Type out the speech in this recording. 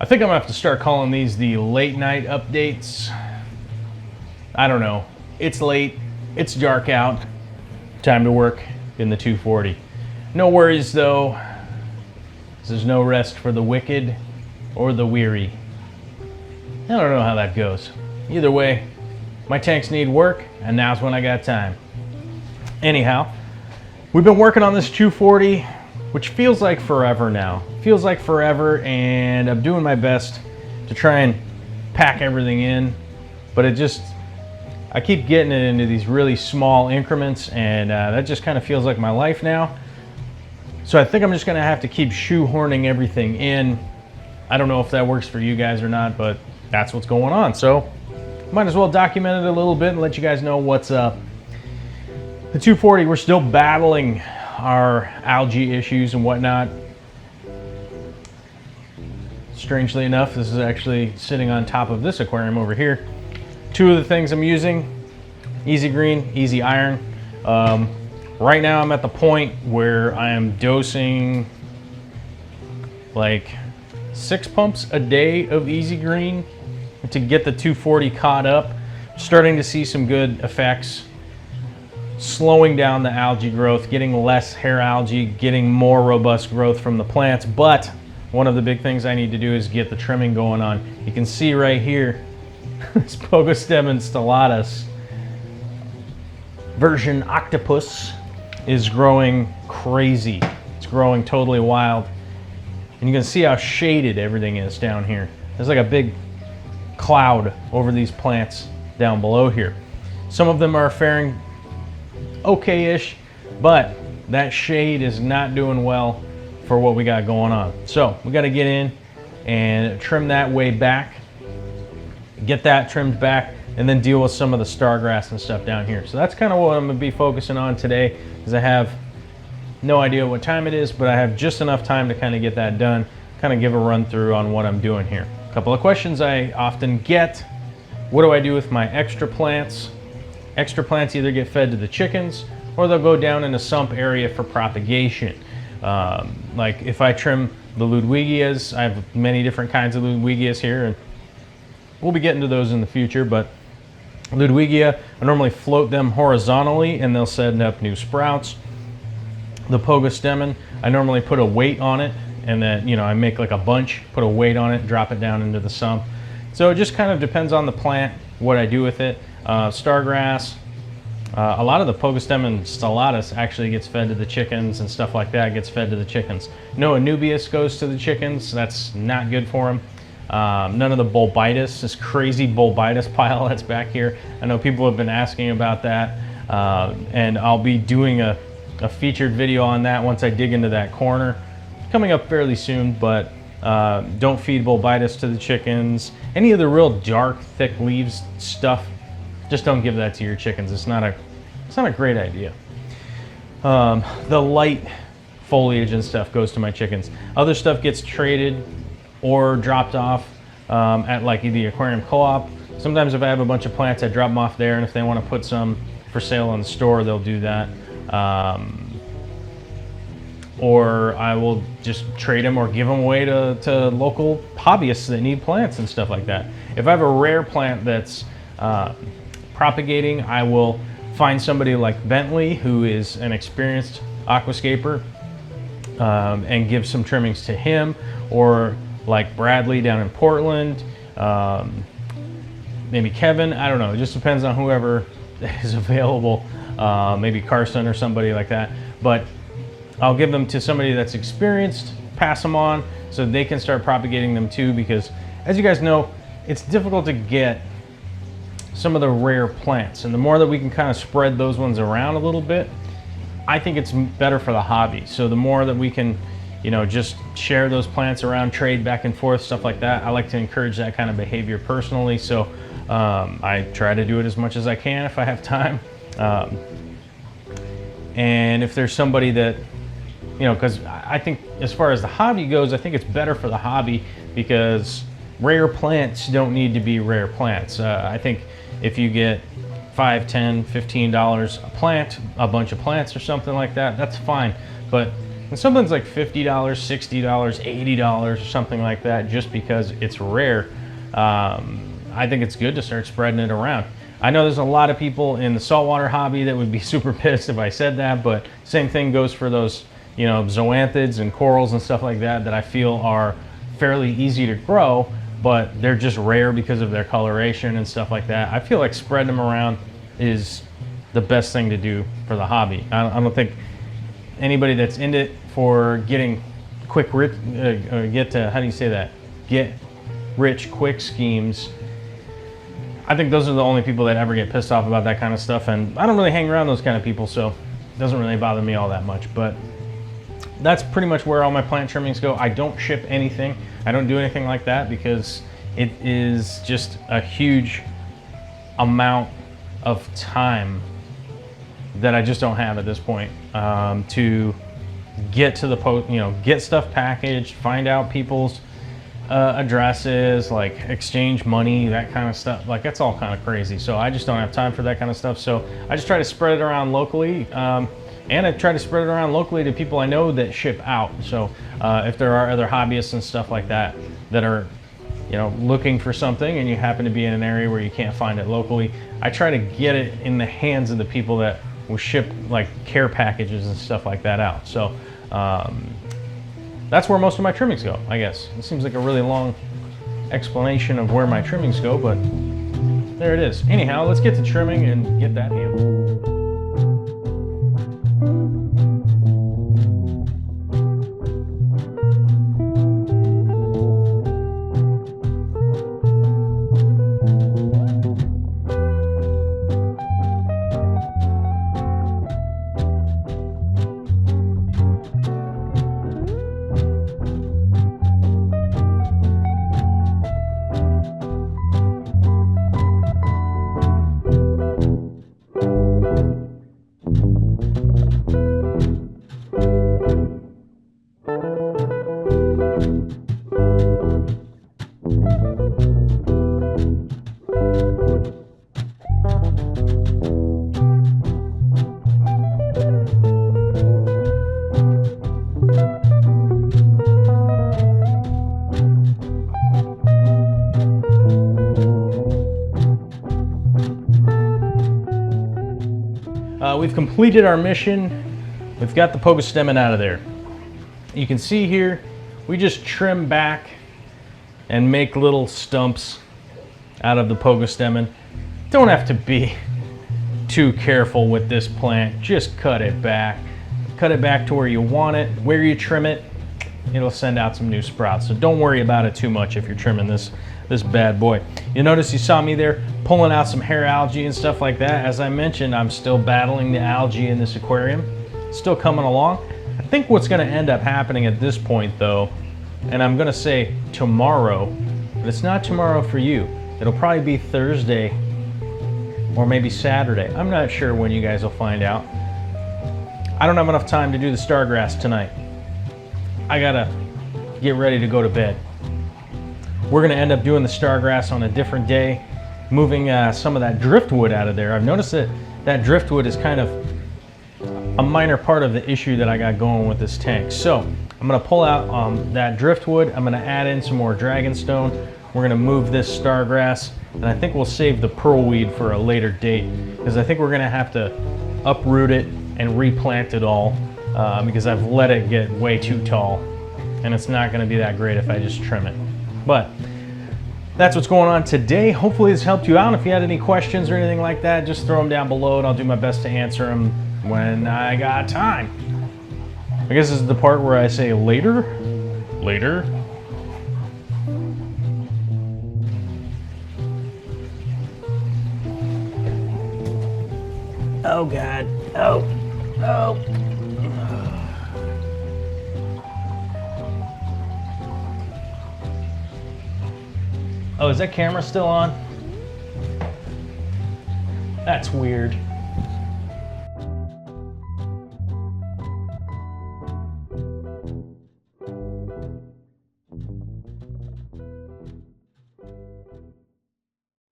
I think I'm gonna have to start calling these the late night updates. I don't know. It's late, it's dark out, time to work in the 240. No worries though, there's no rest for the wicked or the weary. I don't know how that goes. Either way, my tanks need work, and now's when I got time. Anyhow, we've been working on this 240, which feels like forever now. Feels like forever, and I'm doing my best to try and pack everything in, but I keep getting it into these really small increments, and that just kind of feels like my life now. So I think I'm just gonna have to keep shoehorning everything in. I don't know if that works for you guys or not, but that's what's going on. So might as well document it a little bit and let you guys know what's up. The 240, we're still battling our algae issues and whatnot. Strangely enough, this is actually sitting on top of this aquarium over here. Two of the things I'm using, Easy Green, Easy Iron. Right now I'm at the point where I am dosing like 6 pumps a day of Easy Green to get the 240 caught up. Starting to see some good effects, slowing down the algae growth, getting less hair algae, getting more robust growth from the plants. But one of the big things I need to do is get the trimming going on. You can see right here, this Pogostem installatus version octopus is growing crazy. It's growing totally wild. And you can see how shaded everything is down here. There's like a big cloud over these plants down below here. Some of them are faring okay-ish, but that shade is not doing well for what we got going on. So we got to get in and trim that way back, get that trimmed back, and then deal with some of the stargrass and stuff down here. So that's kind of what I'm gonna be focusing on today, because I have no idea what time it is, but I have just enough time to kind of get that done, kind of give a run through on what I'm doing here. A couple of questions I often get: what do I do with my extra plants? Extra plants either get fed to the chickens or they'll go down in a sump area for propagation. Like if I trim the Ludwigias, I have many different kinds of Ludwigias here, and we'll be getting to those in the future, but Ludwigia, I normally float them horizontally and they'll send up new sprouts. The Pogostemon, I normally put a weight on it, and then, you know, I make like a bunch, put a weight on it, drop it down into the sump. So it just kind of depends on the plant, what I do with it. Stargrass, a lot of the Pogostemon stellatus actually gets fed to the chickens and stuff like that, gets fed to the chickens. No Anubias goes to the chickens, that's not good for them. None of the Bulbitis, this crazy Bulbitis pile that's back here. I know people have been asking about that, and I'll be doing a featured video on that once I dig into that corner. Coming up fairly soon, but don't feed Bulbitis to the chickens. Any of the real dark, thick leaves stuff, just don't give that to your chickens. It's not a great idea. The light foliage and stuff goes to my chickens. Other stuff gets traded or dropped off at like the aquarium co-op. Sometimes if I have a bunch of plants, I drop them off there, and if they want to put some for sale in the store, they'll do that. Or I will just trade them or give them away to local hobbyists that need plants and stuff like that. If I have a rare plant that's propagating, I will find somebody like Bentley, who is an experienced aquascaper, and give some trimmings to him, or like Bradley down in Portland, maybe Kevin, I don't know, it just depends on whoever is available, maybe Carson or somebody like that. But I'll give them to somebody that's experienced, pass them on so they can start propagating them too, because as you guys know, it's difficult to get some of the rare plants, and the more that we can kind of spread those ones around a little bit, I think it's better for the hobby. So the more that we can, you know, just share those plants around, trade back and forth, stuff like that, I like to encourage that kind of behavior personally. So I try to do it as much as I can if I have time. And if there's somebody that, you know, because I think as far as the hobby goes, I think it's better for the hobby, because rare plants don't need to be rare plants. I think if you get $5, $10, $15 a plant, a bunch of plants or something like that, that's fine. But And something's like $50, $60, $80 or something like that just because it's rare. I think it's good to start spreading it around. I know there's a lot of people in the saltwater hobby that would be super pissed if I said that, but same thing goes for those, you know, zoanthids and corals and stuff like that that I feel are fairly easy to grow, but they're just rare because of their coloration and stuff like that. I feel like spreading them around is the best thing to do for the hobby. I don't think anybody that's into it for getting quick rich, how do you say that? Get rich quick schemes. I think those are the only people that ever get pissed off about that kind of stuff, and I don't really hang around those kind of people, so it doesn't really bother me all that much. But that's pretty much where all my plant trimmings go. I don't ship anything. I don't do anything like that because it is just a huge amount of time that I just don't have at this point to get to the post, you know, get stuff packaged, find out people's addresses, like exchange money, that kind of stuff. Like, that's all kind of crazy. So I just don't have time for that kind of stuff. So I just try to spread it around locally. And I try to spread it around locally to people I know that ship out. So if there are other hobbyists and stuff like that that are, you know, looking for something and you happen to be in an area where you can't find it locally, I try to get it in the hands of the people that will ship like care packages and stuff like that out. So that's where most of my trimmings go, I guess. It seems like a really long explanation of where my trimmings go, but there it is. Anyhow, let's get to trimming and get that handled. We've completed our mission. We've got the pogostemen out of there. You can see here, we just trim back and make little stumps out of the pogostemen. Don't have to be too careful with this plant. Just cut it back. Cut it back to where you want it. Where you trim it, it'll send out some new sprouts. So don't worry about it too much if you're trimming this bad boy. You notice you saw me there pulling out some hair algae and stuff like that. As I mentioned, I'm still battling the algae in this aquarium. Still coming along. I think what's going to end up happening at this point though, and I'm going to say tomorrow, but it's not tomorrow for you. It'll probably be Thursday or maybe Saturday. I'm not sure when you guys will find out. I don't have enough time to do the stargrass tonight. I gotta get ready to go to bed. We're gonna end up doing the stargrass on a different day, moving some of that driftwood out of there. I've noticed that that driftwood is kind of a minor part of the issue that I got going with this tank. So I'm gonna pull out that driftwood. I'm gonna add in some more dragonstone. We're gonna move this stargrass, and I think we'll save the pearlweed for a later date, because I think we're gonna have to uproot it and replant it all, because I've let it get way too tall, and it's not gonna be that great if I just trim it. But that's what's going on today. Hopefully this helped you out. If you had any questions or anything like that, just throw them down below and I'll do my best to answer them when I got time. I guess this is the part where I say later. Later. Oh God. Oh. Oh. Oh, is that camera still on? That's weird.